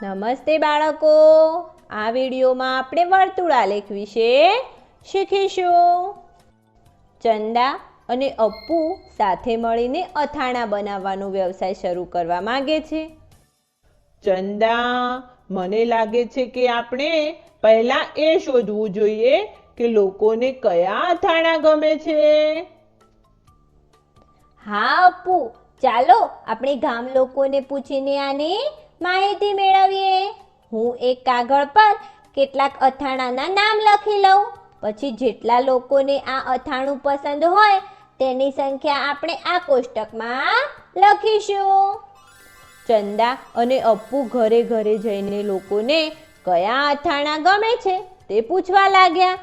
નમસ્તે બાળકો, આ વિડીયોમાં આપણે વર્તુળાલેખ વિશે શીખીશું. ચંદા અને અપ્પુ સાથે મળીને અથાણા બનાવવાનો વ્યવસાય શરૂ કરવા માંગે છે. ચંદા, મને લાગે છે કે આપણે પહેલા એ શોધવું જોઈએ કે લોકોને કયા અથાણા ગમે છે. હા અપ્પુ, ચાલો આપણે ગામ લોકોને પૂછીને આની માહિતી મેળવીએ. હું એક કાગળ પર કેટલાક અથાણાના નામ લખી લઉં. પછી જેટલા લોકોને આ અથાણું પસંદ હોય તેની સંખ્યા આપણે આ કોષ્ટકમાં લખીશું. ચંદા અને અપ્પુ ઘરે ઘરે જઈને લોકોને કયા અથાણા ગમે છે તે પૂછવા લાગ્યા.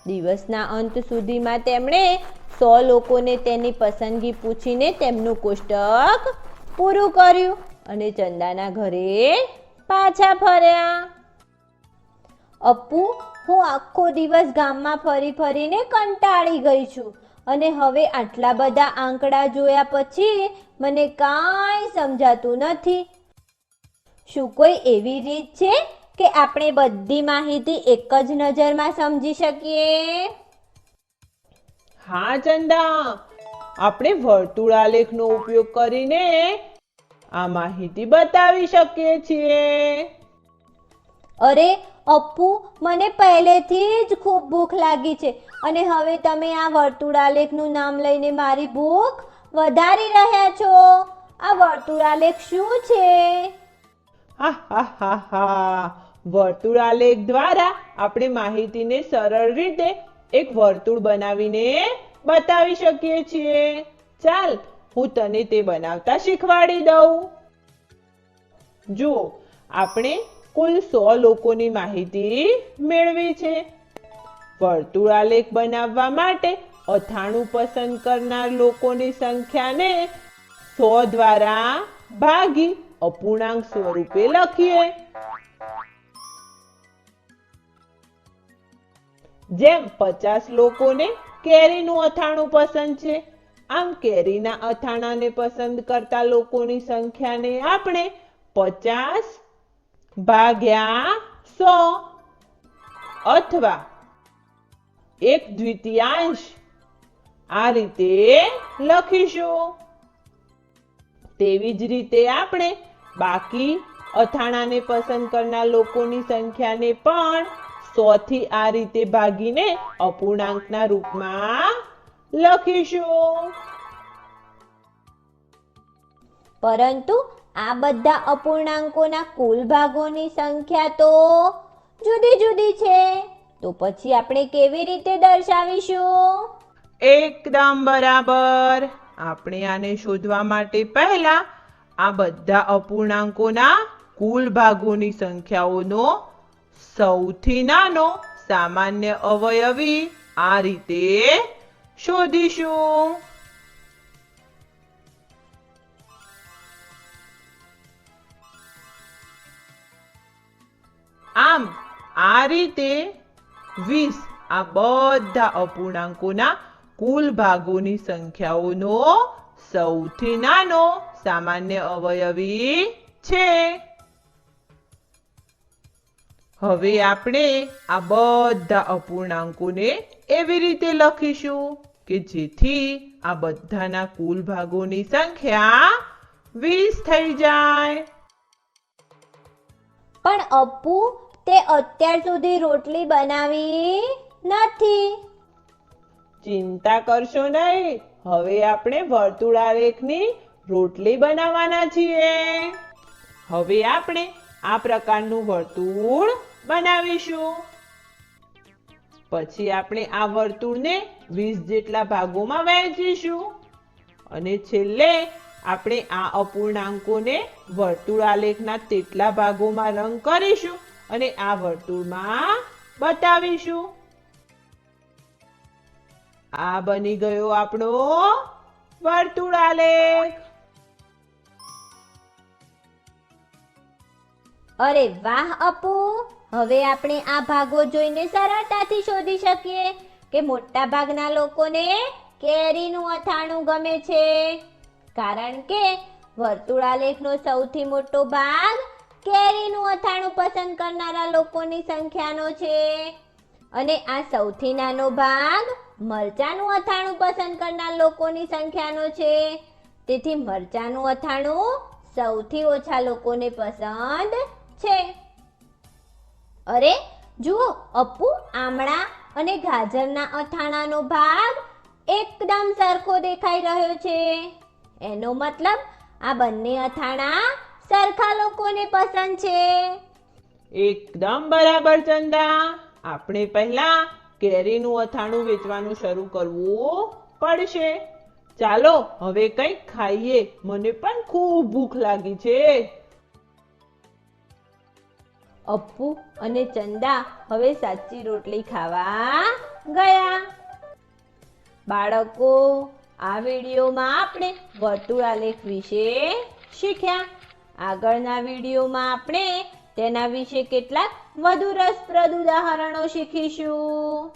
દિવસના અંત સુધીમાં તેમણે 100 લોકોને તેની પસંદગી પૂછીને તેમનું કોષ્ટક પૂરું કર્યું અને ચંદાના ઘરે પાછા ફર્યા. અપ્પુ, હું આખો દિવસ ગામમાં ફરી ફરીને કંટાળી ગઈ છું અને હવે આટલા બધા આંકડા જોયા પછી મને કાંઈ સમજાતું નથી. શું કોઈ એવી રીત છે કે આપણે બધી માહિતી એક જ નજરમાં સમજી શકીએ? હા ચંદા, આપણે વર્તુળાલેખનો ઉપયોગ કરીને આ માહિતી બતાવી શકીએ છીએ. અરે અપ્પુ, મને પહેલેથી જ ખૂબ ભૂખ લાગી છે અને હવે તમે આ વર્તુળાલેખનું નામ લઈને મારી ભૂખ વધારી રહ્યા છો. આ વર્તુળાલેખ શું છે? હા હા હા હા, વર્તુળાલેખ દ્વારા આપણે માહિતીને સરળ રીતે એક વર્તુળ બનાવીને બતાવી શકીએ છીએ. ચાલ, હું તને તે બનાવતા શીખવાડી દઉં. જો આપણે કુલ 100 લોકોની માહિતી મેળવી છે. વર્તુળાલેખ બનાવવા માટે અથાણું પસંદ કરનાર લોકોની સંખ્યાને 100 દ્વારા ભાગી અપૂર્ણાંક સ્વરૂપે લખીએ. જેમ 50 લોકોને કેરીનું અથાણું પસંદ છે, આમ કેરીના અથાણાને પસંદ કરતા લોકોની સંખ્યાને આપણે 50 ભાગ્યા 100 અથવા 1/2 આ રીતે લખીશું. તેવી જ રીતે આપણે બાકી અથાણાને પસંદ કરનાર લોકોની સંખ્યાને પણ 100 થી આ રીતે ભાગીને અપૂર્ણાંકના રૂપમાં લખીશું. પરંતુ આ બધા અપૂર્ણાંકોના કુલ ભાગોની સંખ્યા તો જુદી જુદી છે. તો પછી આપણે કેવી રીતે દર્શાવીશું? એકદમ બરાબર. આપણે આને શોધવા માટે પહેલા આ બધા અપૂર્ણાંકોના કુલ ભાગોની સંખ્યાઓનો સૌથી નાનો સામાન્ય અવયવી આ રીતે શોધીશું. આમ આ રીતે 20 આ બધા અપૂર્ણાંકોના કુલ ભાગોની સંખ્યાઓનો સૌથી નાનો સામાન્ય અવયવી છે. હવે આપણે આ બધા અપૂર્ણાંકોને એવી રીતે લખીશું કે જેથી આ બધાના કુલ ભાગોની સંખ્યા 20 થઈ જાય. પણ અપ્પુ, તે અત્યાર સુધી રોટલી બનાવી નથી. ચિંતા કરશો નહીં, હવે આપણે વર્તુળાલેખની રોટલી બનાવવાના છીએ. હવે આપણે આ પ્રકારનું વર્તુળ બનાવીશું. પછી આપણે આ વર્તુળને 20 જેટલા ભાગોમાં વહેંચીશું અને છેલ્લે આપણે આ અપૂર્ણાંકોને વર્તુળાલેખના તેટલા ભાગોમાં રંગ કરીશું અને આ વર્તુળમાં બતાવીશું. આ બની ગયો આપણો વર્તુળાલેખ. અરે વાહ અપ્પુ, હવે આપણે આ ભાગો જોઈને સરળતાથી શોધી શકીએ કે મોટા ભાગના લોકોને કેરીનું અથાણું ગમે છે. કારણ કે વર્તુળાલેખનો સૌથી મોટો ભાગ કેરીનું અથાણું પસંદ કરનારા લોકોની સંખ્યાનો છે અને આ સૌથી નાનો ભાગ મરચાંનું અથાણું પસંદ કરનાર લોકોની સંખ્યાનો છે. તેથી મરચાંનું અથાણું સૌથી ઓછા લોકોને પસંદ છે. અરે જુઓ અપ્પુ, આમળા અને ગાજરના અથાણાનો ભાગ એકદમ સરખો દેખાઈ રહ્યો છે. એનો મતલબ આ બંને અથાણા સરખા લોકોને પસંદ છે. એકદમ બરાબર ચંદા. આપણે પહેલા કેરીનું અથાણું વેચવાનું શરૂ કરવું પડશે. ચાલો હવે કંઈક ખાઈએ, મને પણ ખૂબ ભૂખ લાગી છે. અપ્પુ અને ચંદા હવે સાચી રોટલી ખાવા ગયા. બાળકો, આ વિડીયોમાં આપણે વર્તુળાલેખ વિશે શીખ્યા. આગળના વિડીયોમાં આપણે તેના વિશે કેટલાક વધુ રસપ્રદ ઉદાહરણો શીખીશું.